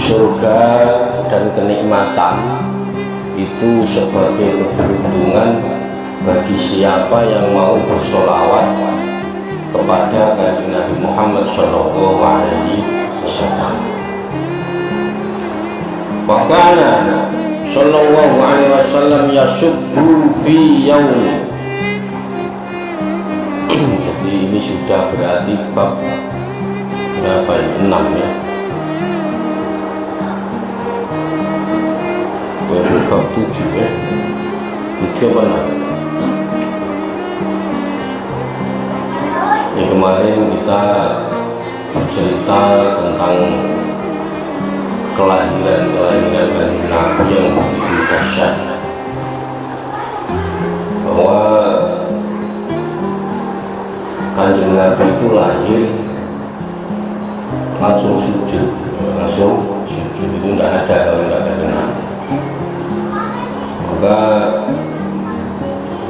Surga dan kenikmatan itu sebagai keberuntungan bagi siapa yang mau bersolawat kepada Kanjeng Nabi Muhammad Shallallahu Alaihi Wasallam. Wakana Shallallahu Alaihi Wasallam yasubbu fi yaumi. Jadi ini sudah berarti bab berapa ya? 6 ya. Bab 7 ya. 7 apa enam? Ya, kemarin kita bercerita tentang kelahiran Kanjeng Nabi yang begitu dahsyat, bahwa Kanjeng Nabi itu lahir langsung sujud, itu tidak ada kalau tidak Kanjeng Nabi. Maka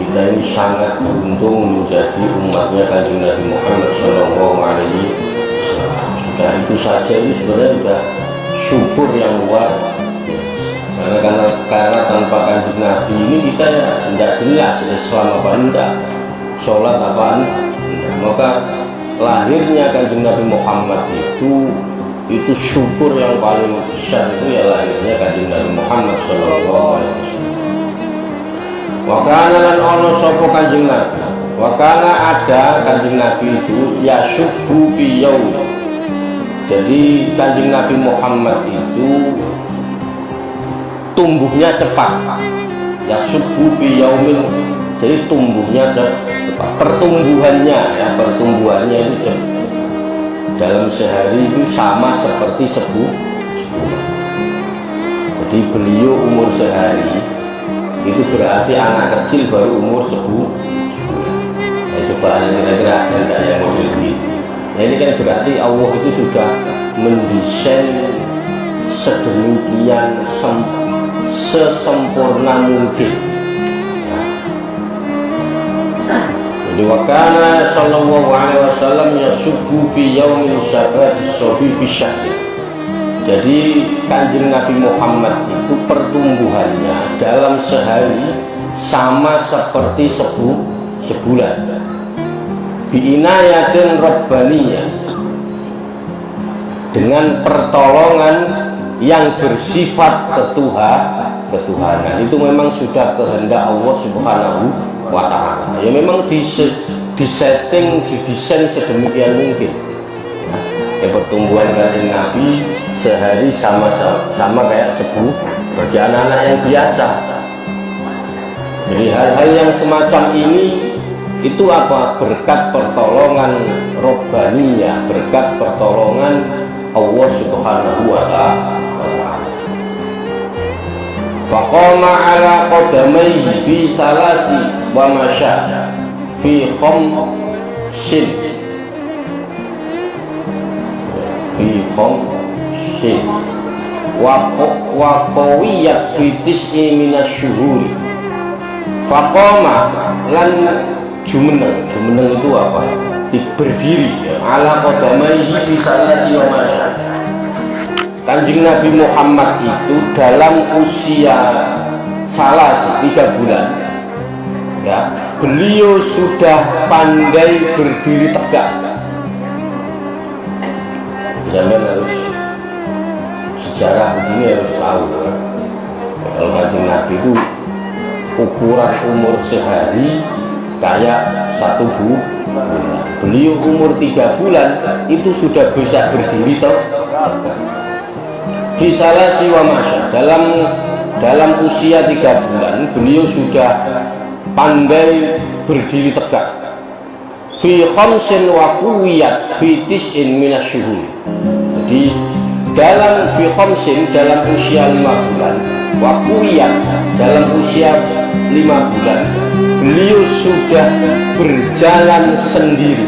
kita ini sangat beruntung menjadi umatnya Kanjeng Nabi Muhammad Shallallahu Alaihi Wasallam. Sudah itu saja ini sebenarnya sudah syukur yang luar biasa. Karena tanpa Kanjeng Nabi ini kita ya tidak jelas Islam apa enggak, sholat apa enggak. Maka lahirnya Kanjeng Nabi Muhammad itu syukur yang paling besar, itu ya lahirnya Kanjeng Nabi Muhammad Shallallahu Alaihi Wasallam. Wakana lan ono sopo Kanjeng Nabi, wakana ada Kanjeng Nabi itu yasubbu fi yaum. Jadi Kanjeng Nabi Muhammad itu tumbuhnya cepat, yasubbu fi yaumin. Jadi tumbuhnya cepat, pertumbuhannya itu cepat. Dalam sehari itu sama seperti sebulan. Jadi beliau umur sehari itu berarti anak kecil baru umur sebulan. Ya, coba kira-kira ada enggak yang model begitu? Nah, ini kan berarti Allah itu sudah mendesain sedemikian sesempurna mungkin. Jadi wakana Sallallahu Alaihi Wasallam yasubbu fi yaumin syabati sobi bisyahid. Jadi Kanjeng Nabi Muhammad itu pertumbuhannya dalam sehari sama seperti sebulan. Biinayatin rabbaniyah, dengan pertolongan yang bersifat ketuhanan. Itu memang sudah kehendak Allah Subhanahu wa Ta'ala. Ya memang disetting, didesain sedemikian mungkin. Ya, pertumbuhan Kanjeng Nabi sehari sama kayak sebulan, bagi anak-anak yang biasa. Jadi hal-hal yang semacam ini itu apa? Berkat pertolongan Robbaniyah, berkat pertolongan Allah Subhanahu wa Ta'ala. Faqama ala qadamaihi fi salasi wa masya fi khamsin wa qawiyat fi tis'i minasyuhuri. Faqama lan jumeneng itu apa? Berdiri ya. Ala qadamaihi fi salasi wa masya. Kanjeng Nabi Muhammad itu dalam usia salasi 3 bulan ya, beliau sudah pandai berdiri tegak. Jangan harus sejarah begini harus tahu ya. Kalau Kanjeng Nabi itu ukuran umur sehari kayak 1 bulan. Beliau umur 3 bulan itu sudah bisa berdiri tegak. Fisalasi wa masya, dalam usia 3 bulan beliau sudah pandai berdiri tegak. Fi khamsin wa quwiyat fi tis'in minasyuhur. Jadi dalam fi khamsin, dalam usia 5 bulan, wa quwiyat, dalam usia 5 bulan beliau sudah berjalan sendiri.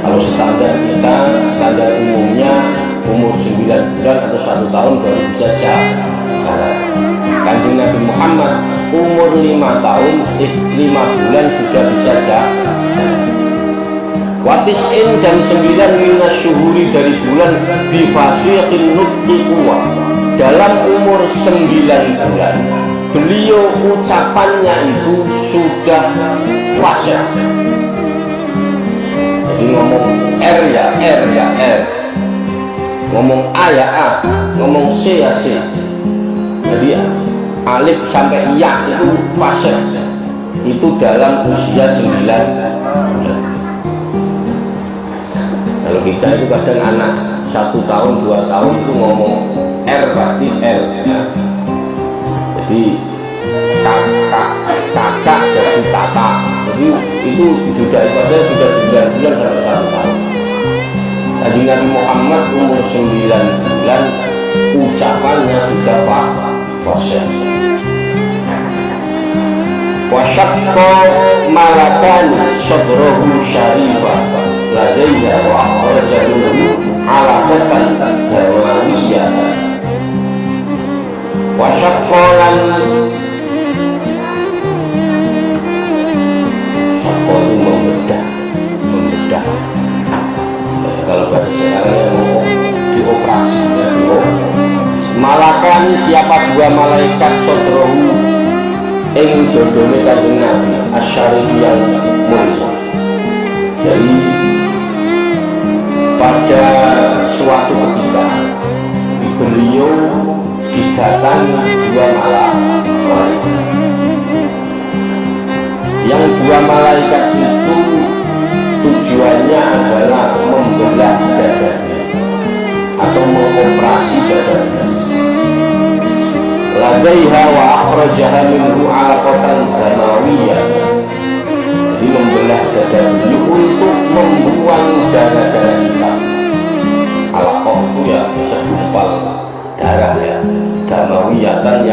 Kalau standar umumnya umur 9 bulan atau 1 tahun baru bisa jalan. Kanjeng Nabi Muhammad umur 5 bulan sudah bisa jalan. Watis'in dan 9 minas syuhuri dari bulan bifasiqin nutqi kuwa, dalam umur 9 bulan beliau ucapannya itu sudah fasih. Jadi ngomong R ya R ya R, ngomong A ya A, ngomong C ya C. Jadi alif sampai ya itu fasih. Itu dalam usia 9 bulan. Kalau kita itu kadang anak 1 tahun 2 tahun itu ngomong R pasti L ya. Jadi kakak jadi tata. Jadi itu sudah ibadah sudah 9 bulan sampai 1 tahun. Tadi Nabi Muhammad umur 9 bulan ucapannya sudah fasih. Wasyaqqa malakani sadrahu syarifah ladayya wa akhraja minhu alaqatan darwiyah. Wasyaqqa lan syaqqa itu membedah. Kalau pada sekarang yang mau dioperasi ya malakani siapa 2 malaikat sadrahu ing dodone Kanjeng Nabi asyarif yang mulia. Jadi pada suatu ketika beliau didatangi 2 malaikat. Yang 2 malaikat itu tujuannya adalah membelah dadanya atau mengoperasi dadanya. Ladaiha wa akhrajaha minhu alaqatan damawiyah. Jadi membelah dada beliau untuk membuang darah-darah hitam. Alaqah itu ya segumpal darah ya, damawiyatan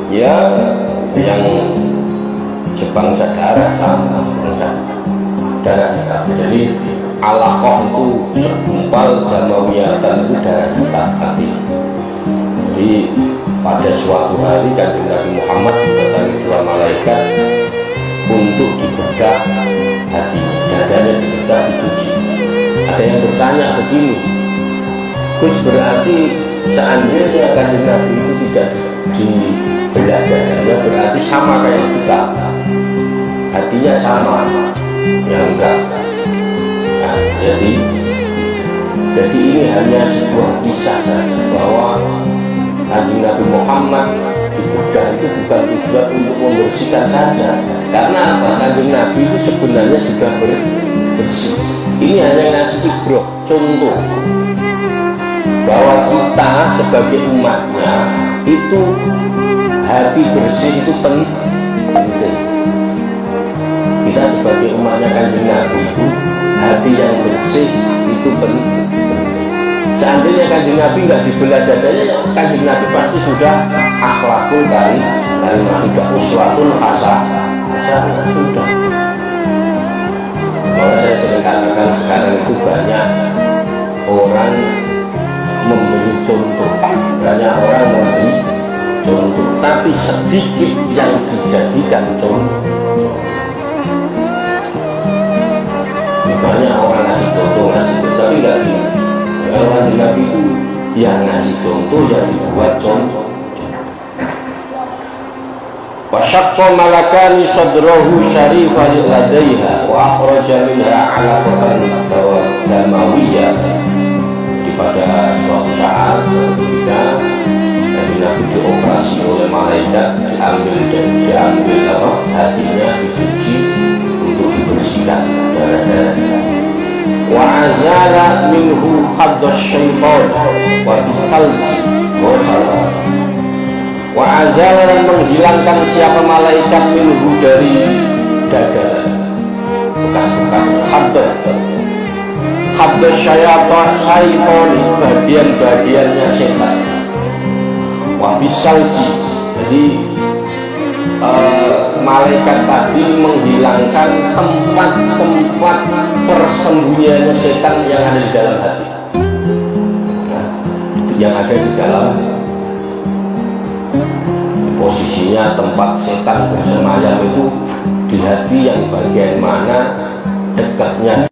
yang sebangsa darah sama bangsa darah hitam. Jadi alaqah itu segumpal, damawiyatan itu darah hitam tadi. Jadi pada suatu hari Kanjeng Nabi Muhammad didatangi 2 malaikat untuk dibedah hatinya, dadanya dibedah, dicuci. Ada yang bertanya begini, Gus, berarti seandainya Kanjeng Nabi itu tidak dibedah dadanya berarti sama kayak kita, hatinya sama? Ya enggak. Nah, jadi ini hanya sebuah kisah saja bahwa Kanjeng Nabi Muhammad dibedah itu bukan tujuan untuk membersihkan saja, karena apa? Kanjeng Nabi itu sebenarnya sudah bersih. Ini hanya ngasih ibrah, contoh bahwa kita sebagai umatnya itu hati bersih itu penting. Kita sebagai umatnya Kanjeng Nabi itu hati yang bersih itu penting. Seandainya Kanjeng Nabi nggak dibelah dadanya, Kanjeng Nabi pasti sudah akhlakul karimah, sudah uswatun hasanah sudah. Kalau saya sering katakan sekarang itu banyak orang memberi contoh, tapi sedikit yang dijadikan contoh. Banyak orang ngasih contoh, tapi nggak gitu. Kalau Kanjeng Nabi itu yang ngasih contoh, yang dibuat contoh. Wasyaqqa malakani sadrahu syarifan ladaiha wa akhraja minha alaqatan damawiyah. Pada suatu saat ketika Kanjeng Nabi dioperasi oleh malaikat, diambil hatinya, dicuci untuk dibersihkan darah-darah. Wa azala minhu khaddash syaitan wa bisalji wa salam. Wa azala, menghilangkan siapa malaikat minhu dari dada bekas-bekas khaddash syaitan, bagian-bagiannya setan. Wa bisalji, jadi malaikat tadi menghilangkan tempat-tempat persembunyiannya setan yang ada di dalam hati. Nah, yang ada di dalam posisinya tempat setan bersemayam itu di hati, yang bagian mana dekatnya